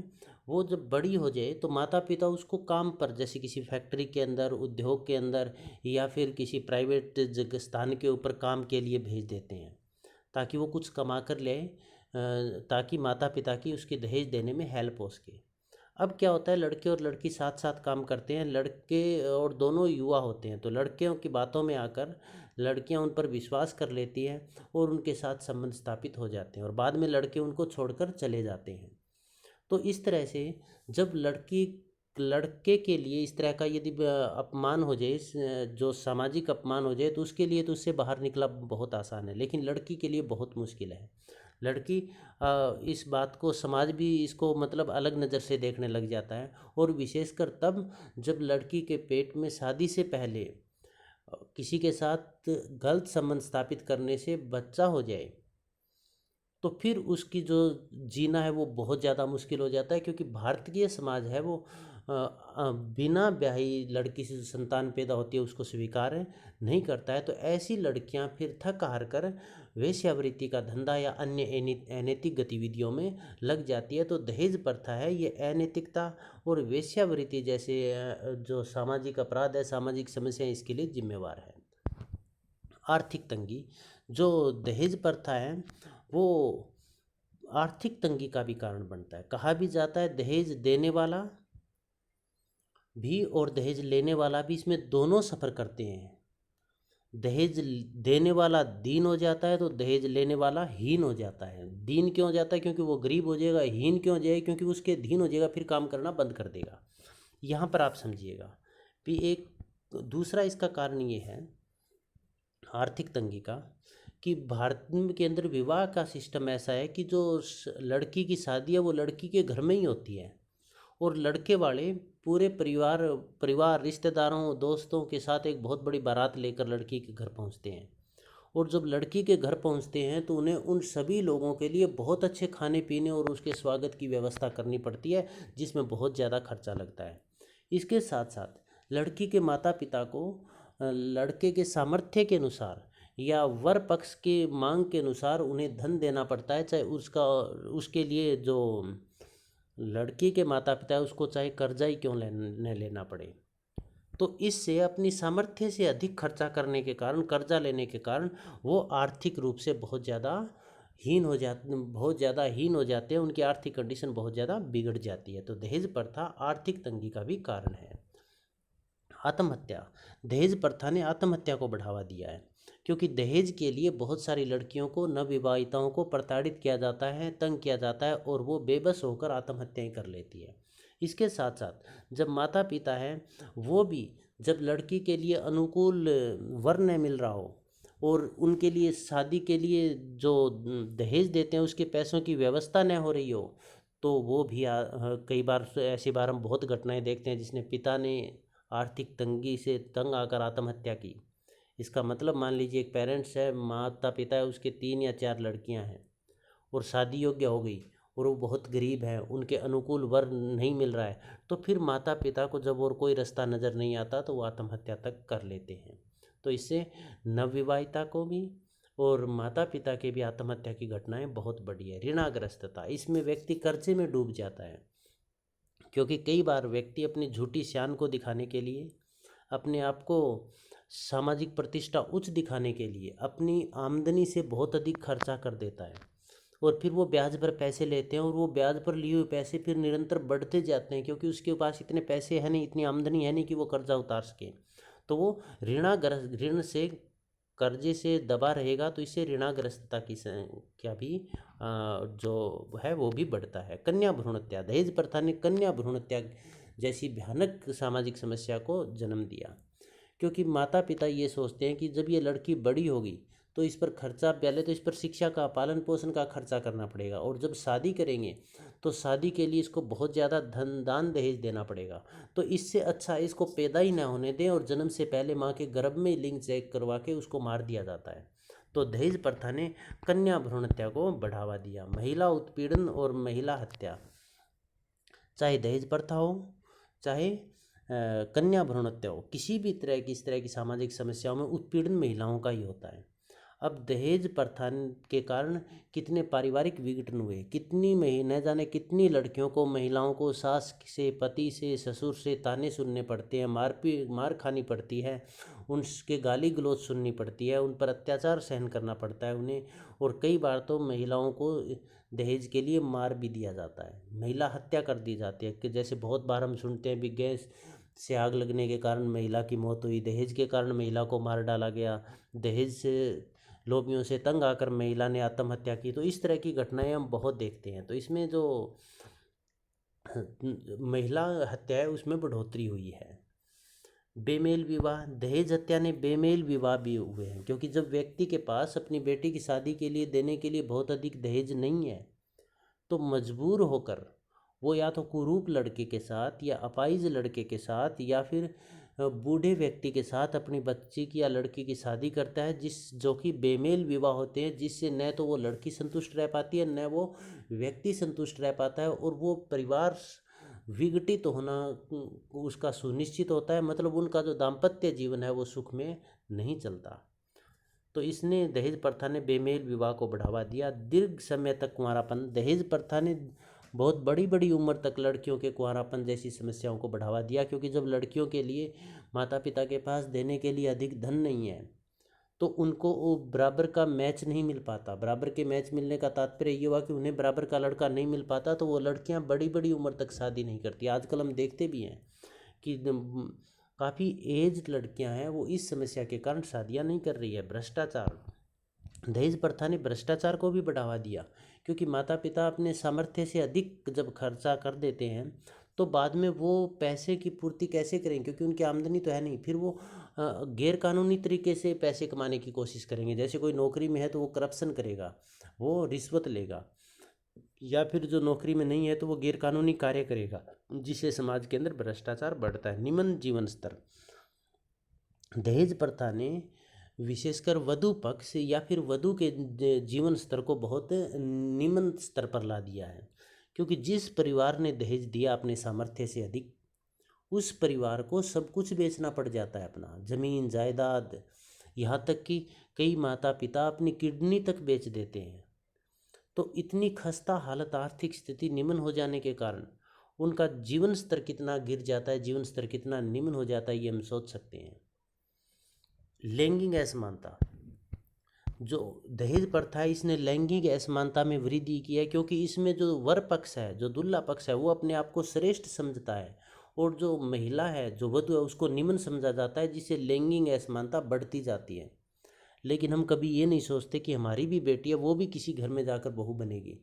वो जब बड़ी हो जाए तो माता पिता उसको काम पर, जैसे किसी फैक्ट्री के अंदर, उद्योग के अंदर या फिर किसी प्राइवेट जगह स्थान के ऊपर काम के लिए भेज देते हैं ताकि वो कुछ कमा कर ले, ताकि माता पिता की उसके दहेज देने में हेल्प हो सके। अब क्या होता है, लड़के और लड़की साथ साथ काम करते हैं, लड़के और दोनों युवा होते हैं, तो लड़कियों की बातों में आकर लड़कियां उन पर विश्वास कर लेती हैं और उनके साथ संबंध स्थापित हो जाते हैं और बाद में लड़के उनको छोड़कर चले जाते हैं। तो इस तरह से जब लड़के के लिए इस तरह का यदि अपमान हो जाए, जो सामाजिक अपमान हो जाए, तो उसके लिए तो उससे बाहर निकला बहुत आसान है, लेकिन लड़की के लिए बहुत मुश्किल है। लड़की इस बात को समाज भी इसको मतलब अलग नज़र से देखने लग जाता है। और विशेषकर तब जब लड़की के पेट में शादी से पहले किसी के साथ गलत संबंध स्थापित करने से बच्चा हो जाए, तो फिर उसकी जो जीना है वो बहुत ज़्यादा मुश्किल हो जाता है, क्योंकि भारतीय समाज है वो बिना ब्याही लड़की से जो संतान पैदा होती है उसको स्वीकार नहीं करता है। तो ऐसी लड़कियां फिर थक हार कर वेश्यावृत्ति का धंधा या अन्य अनैतिक गतिविधियों में लग जाती है। तो दहेज प्रथा है ये अनैतिकता और वेश्यावृत्ति जैसे जो सामाजिक अपराध है, सामाजिक समस्या, इसके लिए जिम्मेवार है। आर्थिक तंगी, जो दहेज प्रथा है वो आर्थिक तंगी का भी कारण बनता है। कहा भी जाता है दहेज देने वाला भी और दहेज लेने वाला भी, इसमें दोनों सफ़र करते हैं। दहेज देने वाला दीन हो जाता है तो दहेज लेने वाला हीन हो जाता है। दीन क्यों हो जाता है? क्योंकि वो गरीब हो जाएगा। हीन क्यों हो जाएगा? क्योंकि उसके अधीन हो जाएगा, फिर काम करना बंद कर देगा। यहाँ पर आप समझिएगा कि एक दूसरा इसका कारण ये है आर्थिक तंगी का, कि भारत के अंदर विवाह का सिस्टम ऐसा है कि जो लड़की की शादी है वो लड़की के घर में ही होती है, और लड़के वाले पूरे परिवार रिश्तेदारों दोस्तों के साथ एक बहुत बड़ी बारात लेकर लड़की के घर पहुंचते हैं। और जब लड़की के घर पहुंचते हैं तो उन्हें उन सभी लोगों के लिए बहुत अच्छे खाने पीने और उसके स्वागत की व्यवस्था करनी पड़ती है, जिसमें बहुत ज़्यादा खर्चा लगता है। इसके साथ साथ लड़की के माता पिता को लड़के के सामर्थ्य के अनुसार या वर पक्ष के मांग के अनुसार उन्हें धन देना पड़ता है, चाहे उसके लिए जो लड़की के माता पिता है उसको चाहे कर्जा ही क्यों लेना पड़े। तो इससे अपनी सामर्थ्य से अधिक खर्चा करने के कारण, कर्जा लेने के कारण वो आर्थिक रूप से बहुत ज़्यादा हीन हो जाते हैं। उनकी आर्थिक कंडीशन बहुत ज़्यादा बिगड़ जाती है। तो दहेज प्रथा आर्थिक तंगी का भी कारण है। आत्महत्या, दहेज प्रथा ने आत्महत्या को बढ़ावा दिया है, क्योंकि दहेज के लिए बहुत सारी लड़कियों को, नवविवाहिताओं को प्रताड़ित किया जाता है, तंग किया जाता है, और वो बेबस होकर आत्महत्याएं कर लेती है। इसके साथ साथ जब माता पिता हैं वो भी, जब लड़की के लिए अनुकूल वर न मिल रहा हो और उनके लिए शादी के लिए जो दहेज देते हैं उसके पैसों की व्यवस्था न हो रही हो, तो वो भी कई बार ऐसी बार हम बहुत घटनाएं देखते हैं जिसने पिता ने आर्थिक तंगी से तंग आकर आत्महत्या की। इसका मतलब मान लीजिए एक पेरेंट्स है, माता पिता है, उसके 3 या 4 लड़कियां हैं और शादी योग्य हो गई, और वो बहुत गरीब हैं, उनके अनुकूल वर नहीं मिल रहा है, तो फिर माता पिता को जब और कोई रास्ता नज़र नहीं आता तो वो आत्महत्या तक कर लेते हैं। तो इससे नवविवाहिता को भी और माता पिता के भी आत्महत्या की घटनाएं बहुत बढ़ी है। ऋणाग्रस्तता, इसमें व्यक्ति कर्जे में डूब जाता है, क्योंकि कई बार व्यक्ति अपनी झूठी शान को दिखाने के लिए, अपने आप को सामाजिक प्रतिष्ठा उच्च दिखाने के लिए अपनी आमदनी से बहुत अधिक खर्चा कर देता है, और फिर वो ब्याज पर पैसे लेते हैं, और वो ब्याज पर लिए हुए पैसे फिर निरंतर बढ़ते जाते हैं, क्योंकि उसके पास इतने पैसे हैं नहीं, इतनी आमदनी है नहीं कि वो कर्जा उतार सके। तो वो ऋण से, कर्जे से दबा रहेगा, तो इससे ऋणाग्रस्तता की संख्या भी जो है वो भी बढ़ता है। कन्या भ्रूण हत्या, दहेज प्रथा ने कन्या भ्रूण हत्या जैसी भयानक सामाजिक समस्या को जन्म दिया, क्योंकि माता पिता ये सोचते हैं कि जब ये लड़की बड़ी होगी तो इस पर खर्चा, पहले तो इस पर शिक्षा का, पालन पोषण का खर्चा करना पड़ेगा, और जब शादी करेंगे तो शादी के लिए इसको बहुत ज़्यादा धन दान दहेज देना पड़ेगा। तो इससे अच्छा इसको पैदा ही ना होने दें और जन्म से पहले माँ के गर्भ में लिंग चेक करवा के उसको मार दिया जाता है। तो दहेज प्रथा ने कन्या भ्रूण हत्या को बढ़ावा दिया। महिला उत्पीड़न और महिला हत्या, चाहे दहेज प्रथा हो, चाहे कन्या भ्रूण हत्या हो, किसी भी तरह की इस तरह की सामाजिक समस्याओं में उत्पीड़न महिलाओं का ही होता है। अब दहेज प्रथा के कारण कितने पारिवारिक विघटन हुए, कितनी न जाने कितनी लड़कियों को, महिलाओं को सास से, पति से, ससुर से ताने सुनने पड़ते हैं, मार खानी पड़ती है, उनके गाली गलौज सुननी पड़ती है, उन पर अत्याचार सहन करना पड़ता है उन्हें, और कई बार तो महिलाओं को दहेज के लिए मार भी दिया जाता है, महिला हत्या कर दी जाती है। कि जैसे बहुत बार हम सुनते हैं भी गैस से आग लगने के कारण महिला की मौत हुई, दहेज के कारण महिला को मार डाला गया, दहेज से लोभियों से तंग आकर महिला ने आत्महत्या की। तो इस तरह की घटनाएं हम बहुत देखते हैं। तो इसमें जो महिला हत्या है उसमें बढ़ोतरी हुई है। बेमेल विवाह, दहेज हत्या ने बेमेल विवाह भी हुए हैं, क्योंकि जब व्यक्ति के पास अपनी बेटी की शादी के लिए देने के लिए बहुत अधिक दहेज नहीं है तो मजबूर होकर वो या तो कुरूप लड़के के साथ या अपाहिज लड़के के साथ या फिर बूढ़े व्यक्ति के साथ अपनी बच्ची की या लड़की की शादी करता है, जो कि बेमेल विवाह होते हैं, जिससे न तो वो लड़की संतुष्ट रह पाती है न वो व्यक्ति संतुष्ट रह पाता है, और वो परिवार विघटित होना उसका सुनिश्चित होता है। मतलब उनका जो दाम्पत्य जीवन है वो सुख में नहीं चलता। तो इसने दहेज प्रथा ने बेमेल विवाह को बढ़ावा दिया। दीर्घ समय तक कुंवारापन, दहेज प्रथा ने बहुत बड़ी बड़ी उम्र तक लड़कियों के कुंवारापन जैसी समस्याओं को बढ़ावा दिया, क्योंकि जब लड़कियों के लिए माता पिता के पास देने के लिए अधिक धन नहीं है तो उनको वो बराबर का मैच नहीं मिल पाता। बराबर के मैच मिलने का तात्पर्य ये हुआ कि उन्हें बराबर का लड़का नहीं मिल पाता, तो वो लड़कियां बड़ी बड़ी उम्र तक शादी नहीं करती। आजकल हम देखते भी हैं कि काफ़ी एज लड़कियां हैं वो इस समस्या के कारण शादियां नहीं कर रही है। भ्रष्टाचार, दहेज प्रथा ने भ्रष्टाचार को भी बढ़ावा दिया, क्योंकि माता पिता अपने सामर्थ्य से अधिक जब खर्चा कर देते हैं तो बाद में वो पैसे की पूर्ति कैसे करेंगे, क्योंकि उनकी आमदनी तो है नहीं। फिर वो गैर कानूनी तरीके से पैसे कमाने की कोशिश करेंगे। जैसे कोई नौकरी में है तो वो करप्शन करेगा, वो रिश्वत लेगा, या फिर जो नौकरी में नहीं है तो वो गैर कानूनी कार्य करेगा, जिससे समाज के अंदर भ्रष्टाचार बढ़ता है। निम्न जीवन स्तर, दहेज प्रथा ने विशेषकर वधु पक्ष या फिर वधु के जीवन स्तर को बहुत निम्न स्तर पर ला दिया है, क्योंकि जिस परिवार ने दहेज दिया अपने सामर्थ्य से अधिक, उस परिवार को सब कुछ बेचना पड़ जाता है, अपना जमीन जायदाद, यहाँ तक कि कई माता पिता अपनी किडनी तक बेच देते हैं। तो इतनी खस्ता हालत, आर्थिक स्थिति निम्न हो जाने के कारण उनका जीवन स्तर कितना गिर जाता है, जीवन स्तर कितना निम्न हो जाता है, ये हम सोच सकते हैं। लैंगिक असमानता, जो दहेज प्रथा है इसने लैंगिक असमानता में वृद्धि की है, क्योंकि इसमें जो वर पक्ष है, जो दूल्हा पक्ष है, वो अपने आप को श्रेष्ठ समझता है, और जो महिला है, जो वधु है, उसको निम्न समझा जाता है, जिससे लैंगिक असमानता बढ़ती जाती है। लेकिन हम कभी ये नहीं सोचते कि हमारी भी बेटी है, वो भी किसी घर में जाकर बहू बनेगी।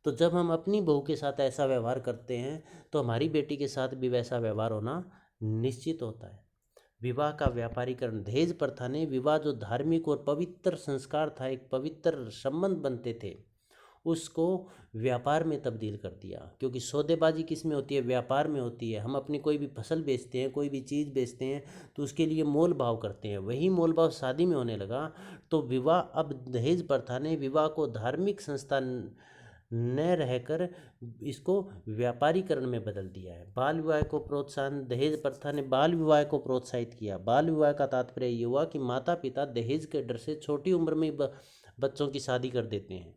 तो जब हम अपनी बहू के साथ ऐसा व्यवहार करते हैं तो हमारी बेटी के साथ भी वैसा व्यवहार होना निश्चित होता है। विवाह का व्यापारीकरण, दहेज प्रथा ने विवाह जो धार्मिक और पवित्र संस्कार था, एक पवित्र संबंध बनते थे, उसको व्यापार में तब्दील कर दिया। क्योंकि सौदेबाजी किस में होती है, व्यापार में होती है। हम अपनी कोई भी फसल बेचते हैं, कोई भी चीज़ बेचते हैं तो उसके लिए मोल भाव करते हैं, वही मोल भाव शादी में होने लगा। तो विवाह, अब दहेज प्रथा ने विवाह को धार्मिक संस्था न रहकर इसको व्यापारीकरण में बदल दिया है। बाल विवाह को प्रोत्साहन, दहेज प्रथा ने बाल विवाह को प्रोत्साहित किया। बाल विवाह का तात्पर्य ये हुआ कि माता पिता दहेज के डर से छोटी उम्र में बच्चों की शादी कर देते हैं,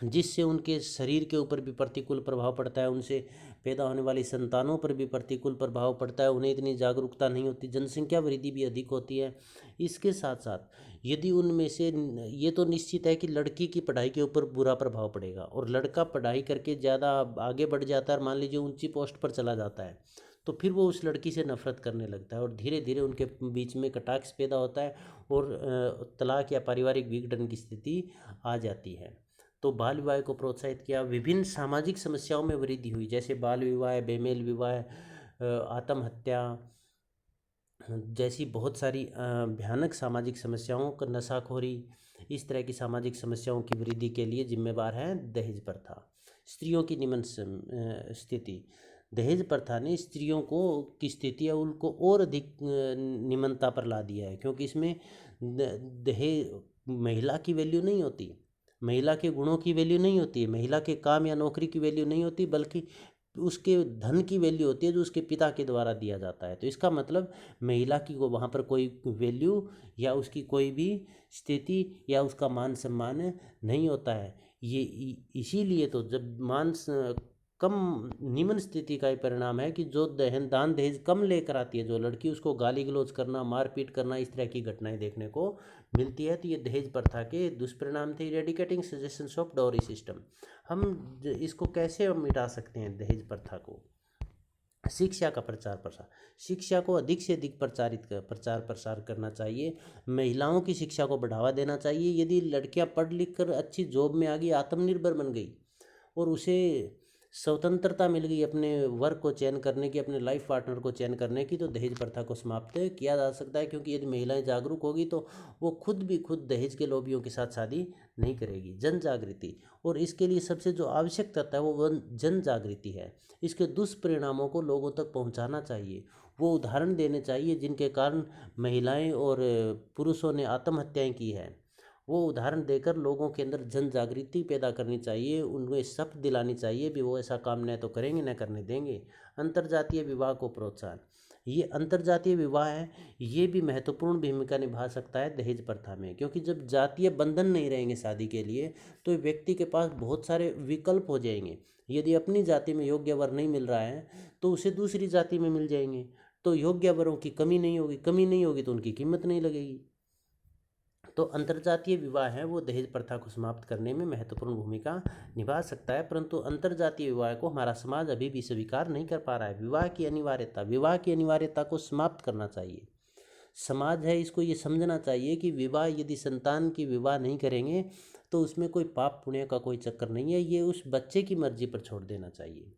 जिससे उनके शरीर के ऊपर भी प्रतिकूल प्रभाव पड़ता है, उनसे पैदा होने वाली संतानों पर भी प्रतिकूल प्रभाव पड़ता है, उन्हें इतनी जागरूकता नहीं होती, जनसंख्या वृद्धि भी अधिक होती है। इसके साथ साथ यदि उनमें से, ये तो निश्चित है कि लड़की की पढ़ाई के ऊपर बुरा प्रभाव पड़ेगा, और लड़का पढ़ाई करके ज़्यादा आगे बढ़ जाता है और मान लीजिए ऊंची पोस्ट पर चला जाता है, तो फिर वो उस लड़की से नफरत करने लगता है, और धीरे धीरे उनके बीच में कटाक्ष पैदा होता है, और तलाक या पारिवारिक विघटन की स्थिति आ जाती है। तो बाल विवाह को प्रोत्साहित किया। विभिन्न सामाजिक समस्याओं में वृद्धि हुई, जैसे बाल विवाह, बेमेल विवाह, आत्महत्या जैसी बहुत सारी भयानक सामाजिक समस्याओं का, नशाखोरी, इस तरह की सामाजिक समस्याओं की वृद्धि के लिए जिम्मेवार है दहेज प्रथा। स्त्रियों की निम्न स्थिति, दहेज प्रथा ने स्त्रियों को की स्थिति है उनको और अधिक निम्नता पर ला दिया है, क्योंकि इसमें दहेज, महिला की वैल्यू नहीं होती, महिला के गुणों की वैल्यू नहीं होती है, महिला के काम या नौकरी की वैल्यू नहीं होती, बल्कि उसके धन की वैल्यू होती है जो उसके पिता के द्वारा दिया जाता है। तो इसका मतलब महिला की को वहाँ पर कोई वैल्यू या उसकी कोई भी स्थिति या उसका मान सम्मान नहीं होता है। ये इसीलिए तो जब कम निम्न स्थिति का ही परिणाम है कि जो दान दहेज कम लेकर आती है जो लड़की, उसको गाली गलौज करना, मारपीट करना, इस तरह की घटनाएं देखने को मिलती है। तो ये दहेज प्रथा के दुष्परिणाम थे। Eradicating suggestions of dowry system, हम इसको कैसे मिटा सकते हैं दहेज प्रथा को? शिक्षा का प्रचार प्रसार, शिक्षा को अधिक से अधिक प्रचार प्रसार करना चाहिए। महिलाओं की शिक्षा को बढ़ावा देना चाहिए। यदि लड़कियां पढ़ लिख कर अच्छी जॉब में आ गई, आत्मनिर्भर बन गई, और उसे स्वतंत्रता मिल गई अपने वर्क को चयन करने की, अपने लाइफ पार्टनर को चयन करने की, तो दहेज प्रथा को समाप्त किया जा सकता है। क्योंकि यदि महिलाएं जागरूक होगी तो वो खुद दहेज के लोभियों के साथ शादी नहीं करेगी। जन जागृति, और इसके लिए सबसे जो आवश्यक तत्व है वो जन जागृति है। इसके दुष्परिणामों को लोगों तक पहुंचाना चाहिए, वो उदाहरण देने चाहिए जिनके कारण महिलाएं और पुरुषों ने आत्महत्याएं की है। वो उदाहरण देकर लोगों के अंदर जन जागृति पैदा करनी चाहिए, उन्हें शपथ दिलानी चाहिए भी वो ऐसा काम न तो करेंगे न करने देंगे। अंतर्जातीय विवाह को प्रोत्साहन, ये अंतर्जातीय विवाह है, ये भी महत्वपूर्ण भूमिका निभा सकता है दहेज प्रथा में। क्योंकि जब जातीय बंधन नहीं रहेंगे शादी के लिए तो व्यक्ति के पास बहुत सारे विकल्प हो जाएंगे। यदि अपनी जाति में योग्य वर नहीं मिल रहा है तो उसे दूसरी जाति में मिल जाएंगे, तो योग्य वरों की कमी नहीं होगी तो उनकी कीमत नहीं लगेगी। तो अंतर्जातीय विवाह है वो दहेज प्रथा को समाप्त करने में महत्वपूर्ण भूमिका निभा सकता है। परंतु अंतर्जातीय विवाह को हमारा समाज अभी भी स्वीकार नहीं कर पा रहा है। विवाह की अनिवार्यता को समाप्त करना चाहिए। समाज है इसको ये समझना चाहिए कि विवाह, यदि संतान की विवाह नहीं करेंगे तो उसमें कोई पाप पुण्य का कोई चक्कर नहीं है, ये उस बच्चे की मर्जी पर छोड़ देना चाहिए।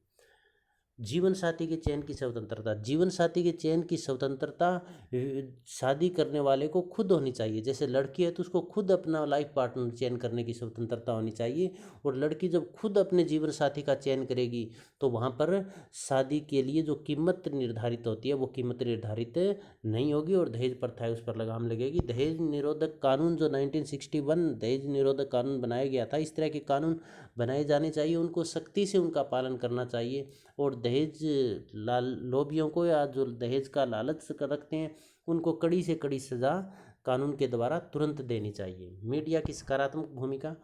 जीवन साथी के चयन की स्वतंत्रता, जीवन साथी के चयन की स्वतंत्रता शादी करने वाले को खुद होनी चाहिए। जैसे लड़की है तो उसको खुद अपना लाइफ पार्टनर चयन करने की स्वतंत्रता होनी चाहिए, और लड़की जब खुद अपने जीवन साथी का चयन करेगी तो वहाँ पर शादी के लिए जो कीमत निर्धारित होती है वो कीमत निर्धारित नहीं होगी और दहेज प्रथा है उस पर लगाम लगेगी। दहेज निरोधक कानून जो 1961 दहेज निरोधक कानून बनाया गया था, इस तरह के कानून बनाए जाने चाहिए, उनको सख्ती से उनका पालन करना चाहिए। और दहेज लोभियों को या जो दहेज का लालच रखते हैं उनको कड़ी से कड़ी सज़ा कानून के द्वारा तुरंत देनी चाहिए। मीडिया की सकारात्मक भूमिका,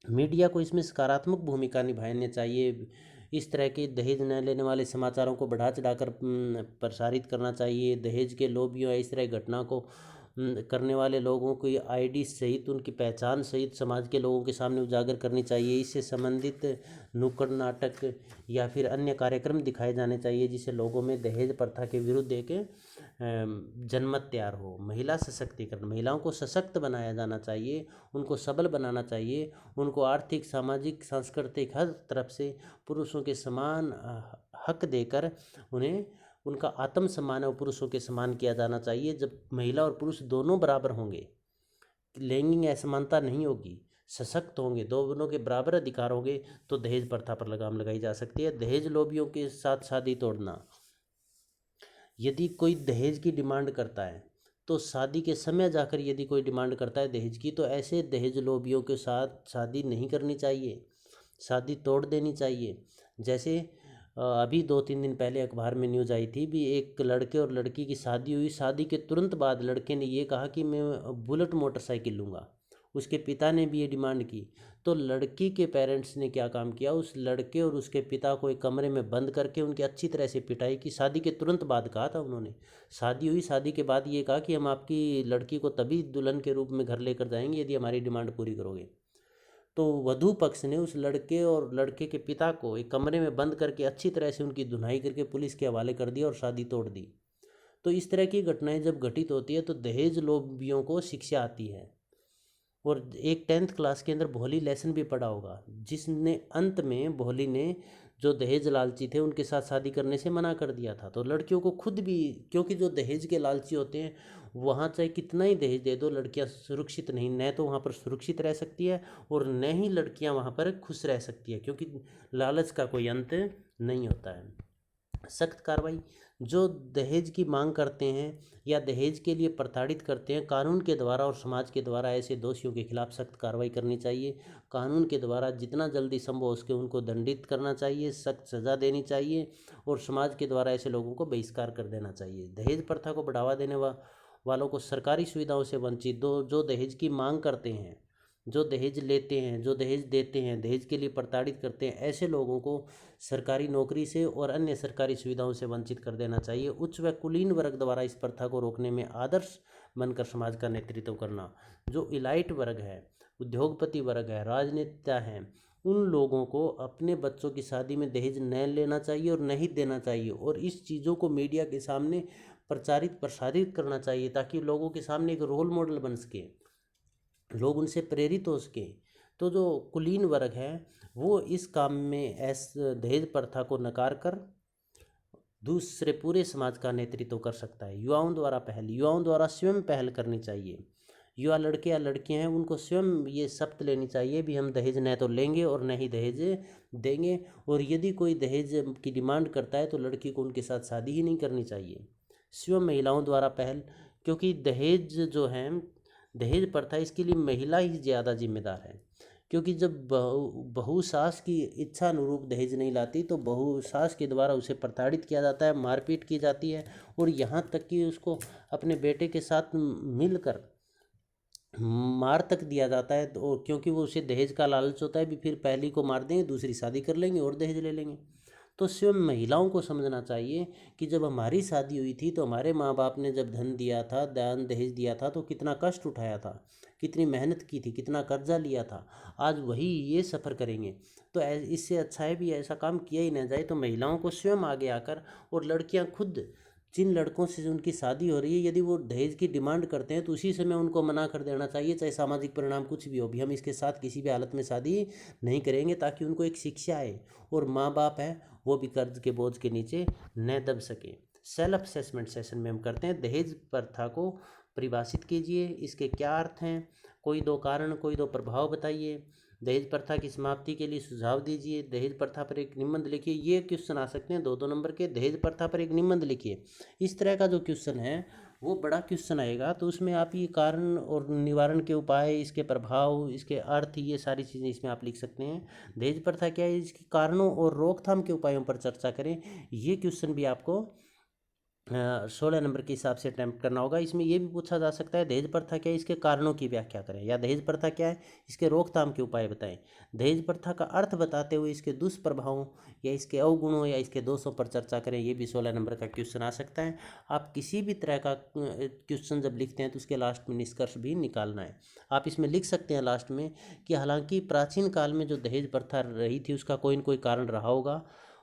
मीडिया को इसमें सकारात्मक भूमिका निभानी चाहिए। इस तरह के दहेज न लेने वाले समाचारों को बढ़ा चढ़ाकर प्रसारित करना चाहिए। दहेज के लोभियों या इस तरह की घटना को करने वाले लोगों की आईडी सहित, उनकी पहचान सहित समाज के लोगों के सामने उजागर करनी चाहिए। इससे संबंधित नुक्कड़ नाटक या फिर अन्य कार्यक्रम दिखाए जाने चाहिए जिससे लोगों में दहेज प्रथा के विरुद्ध एक जनमत तैयार हो। महिला सशक्तिकरण, महिलाओं को सशक्त बनाया जाना चाहिए, उनको सबल बनाना चाहिए, उनको आर्थिक, सामाजिक, सांस्कृतिक हर तरफ से पुरुषों के समान हक देकर उन्हें उनका आत्मसम्मान और पुरुषों के समान किया जाना चाहिए। जब महिला और पुरुष दोनों बराबर होंगे, लैंगिक असमानता नहीं होगी, सशक्त होंगे, दोनों के बराबर अधिकार होंगे, तो दहेज प्रथा पर लगाम लगाई जा सकती है। दहेज लोभियों के साथ शादी तोड़ना, यदि कोई दहेज की डिमांड करता है तो शादी के समय जाकर यदि कोई डिमांड करता है दहेज की, तो ऐसे दहेज लोभियों के साथ शादी नहीं करनी चाहिए, शादी तोड़ देनी चाहिए। जैसे अभी 2-3 दिन पहले अखबार में न्यूज़ आई थी भी, एक लड़के और लड़की की शादी हुई, शादी के तुरंत बाद लड़के ने ये कहा कि मैं बुलेट मोटरसाइकिल लूँगा, उसके पिता ने भी ये डिमांड की। तो लड़की के पेरेंट्स ने क्या काम किया, उस लड़के और उसके पिता को एक कमरे में बंद करके उनकी अच्छी तरह से पिटाई की। शादी के तुरंत बाद कहा था उन्होंने, शादी हुई, शादी के बाद ये कहा कि हम आपकी लड़की को तभी दुल्हन के रूप में घर लेकर जाएंगे यदि हमारी डिमांड पूरी करोगे। तो वधू पक्ष ने उस लड़के और लड़के के पिता को एक कमरे में बंद करके अच्छी तरह से उनकी धुनाई करके पुलिस के हवाले कर दिया और शादी तोड़ दी। तो इस तरह की घटनाएं जब घटित होती है तो दहेज लोभियों को शिक्षा आती है। और एक 10th क्लास के अंदर भोली लेसन भी पढ़ा होगा, जिसने अंत में भोली ने जो दहेज लालची थे उनके साथ शादी करने से मना कर दिया था। तो लड़कियों को खुद भी, क्योंकि जो दहेज के लालची होते हैं वहाँ चाहे कितना ही दहेज दे दो, लड़कियाँ सुरक्षित नहीं, न तो वहाँ पर सुरक्षित रह सकती है और न ही लड़कियाँ वहाँ पर खुश रह सकती है, क्योंकि लालच का कोई अंत नहीं होता है। सख्त कार्रवाई, जो दहेज की मांग करते हैं या दहेज के लिए प्रताड़ित करते हैं, कानून के द्वारा और समाज के द्वारा ऐसे दोषियों के खिलाफ सख्त कार्रवाई करनी चाहिए। कानून के द्वारा जितना जल्दी संभव हो सके उनको दंडित करना चाहिए, सख्त सज़ा देनी चाहिए और समाज के द्वारा ऐसे लोगों को बहिष्कार कर देना चाहिए। दहेज प्रथा को बढ़ावा देने वालों को सरकारी सुविधाओं से वंचित, जो दहेज की मांग करते हैं, जो दहेज लेते हैं, जो दहेज देते हैं, दहेज के लिए प्रताड़ित करते हैं, ऐसे लोगों को सरकारी नौकरी से और अन्य सरकारी सुविधाओं से वंचित कर देना चाहिए। उच्च व कुलीन वर्ग द्वारा इस प्रथा को रोकने में आदर्श बनकर समाज का नेतृत्व करना। जो इलाइट वर्ग है, उद्योगपति वर्ग है, राजनेता हैं, उन लोगों को अपने बच्चों की शादी में दहेज न लेना चाहिए और नहीं देना चाहिए, और इस चीज़ों को मीडिया के सामने प्रसारित करना चाहिए ताकि लोगों के सामने एक रोल मॉडल बन सके, लोग उनसे प्रेरित हो सके। तो जो कुलीन वर्ग है वो इस काम में दहेज प्रथा को नकार कर दूसरे पूरे समाज का नेतृत्व कर सकता है। युवाओं द्वारा स्वयं पहल करनी चाहिए। युवा लड़के या लड़कियां हैं उनको स्वयं ये शपथ लेनी चाहिए भी हम दहेज न तो लेंगे और न ही दहेज देंगे, और यदि कोई दहेज की डिमांड करता है तो लड़की को उनके साथ शादी ही नहीं करनी चाहिए। स्वयं महिलाओं द्वारा पहल, क्योंकि दहेज जो है, दहेज प्रथा, इसके लिए महिला ही ज़्यादा जिम्मेदार है। क्योंकि जब बहू सास की इच्छा अनुरूप दहेज नहीं लाती तो बहू सास के द्वारा उसे प्रताड़ित किया जाता है, मारपीट की जाती है, और यहाँ तक कि उसको अपने बेटे के साथ मिलकर मार तक दिया जाता है। तो क्योंकि वो उसे दहेज का लालच होता है भी, फिर पहली को मार देंगे, दूसरी शादी कर लेंगे और दहेज ले लेंगे। तो स्वयं महिलाओं को समझना चाहिए कि जब हमारी शादी हुई थी तो हमारे माँ बाप ने जब धन दिया था, दान दहेज दिया था, तो कितना कष्ट उठाया था, कितनी मेहनत की थी, कितना कर्जा लिया था। आज वही ये सफ़र करेंगे तो इससे अच्छा है भी ऐसा काम किया ही ना जाए। तो महिलाओं को स्वयं आगे आकर, और लड़कियां खुद जिन लड़कों से उनकी शादी हो रही है यदि वो दहेज की डिमांड करते हैं तो उसी समय उनको मना कर देना चाहिए, चाहे सामाजिक परिणाम कुछ भी हो, भी हम इसके साथ किसी भी हालत में शादी नहीं करेंगे, ताकि उनको एक शिक्षा आए और माँ बाप है वो भी कर्ज के बोझ के नीचे न दब सके। सेल्फ असेसमेंट सेशन में हम करते हैं, दहेज प्रथा को परिभाषित कीजिए, इसके क्या अर्थ हैं, कोई दो कारण, कोई दो प्रभाव बताइए, दहेज प्रथा की समाप्ति के लिए सुझाव दीजिए, दहेज प्रथा पर एक निबंध लिखिए। ये क्वेश्चन आ सकते हैं 2-2 नंबर के। दहेज प्रथा पर एक निबंध लिखिए, इस तरह का जो क्वेश्चन है वो बड़ा क्वेश्चन आएगा, तो उसमें आप ये कारण और निवारण के उपाय, इसके प्रभाव, इसके अर्थ, ये सारी चीज़ें इसमें आप लिख सकते हैं। दहेज प्रथा क्या है, इसके कारणों और रोकथाम के उपायों पर चर्चा करें। ये क्वेश्चन भी आपको 16 नंबर के हिसाब से अटैम्प्ट करना होगा। इसमें यह भी पूछा जा सकता है दहेज प्रथा क्या है, इसके कारणों की व्याख्या करें, या दहेज प्रथा क्या है, इसके रोकथाम के उपाय बताएं। दहेज प्रथा का अर्थ बताते हुए इसके दुष्प्रभावों या इसके अवगुणों या इसके दोषों पर चर्चा करें। ये भी 16 नंबर का क्वेश्चन आ सकता है। आप किसी भी तरह का क्वेश्चन जब लिखते हैं तो उसके लास्ट में निष्कर्ष भी निकालना है। आप इसमें लिख सकते हैं लास्ट में कि हालांकि प्राचीन काल में जो दहेज प्रथा रही थी उसका कोई न कोई कारण रहा होगा,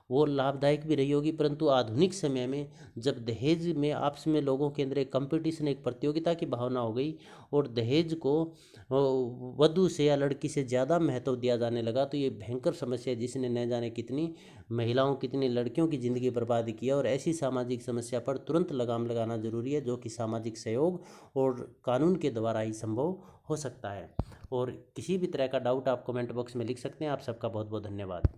वो लाभदायक भी रही होगी, परंतु आधुनिक समय में जब दहेज में आपस में लोगों के अंदर एक कंपटीशन, एक प्रतियोगिता की भावना हो गई और दहेज को वधू से या लड़की से ज़्यादा महत्व दिया जाने लगा, तो ये भयंकर समस्या है जिसने न जाने कितनी महिलाओं, कितनी लड़कियों की ज़िंदगी बर्बाद किया। और ऐसी सामाजिक समस्या पर तुरंत लगाम लगाना जरूरी है, जो कि सामाजिक सहयोग और कानून के द्वारा ही संभव हो सकता है। और किसी भी तरह का डाउट आप कमेंट बॉक्स में लिख सकते हैं। आप सबका बहुत बहुत धन्यवाद।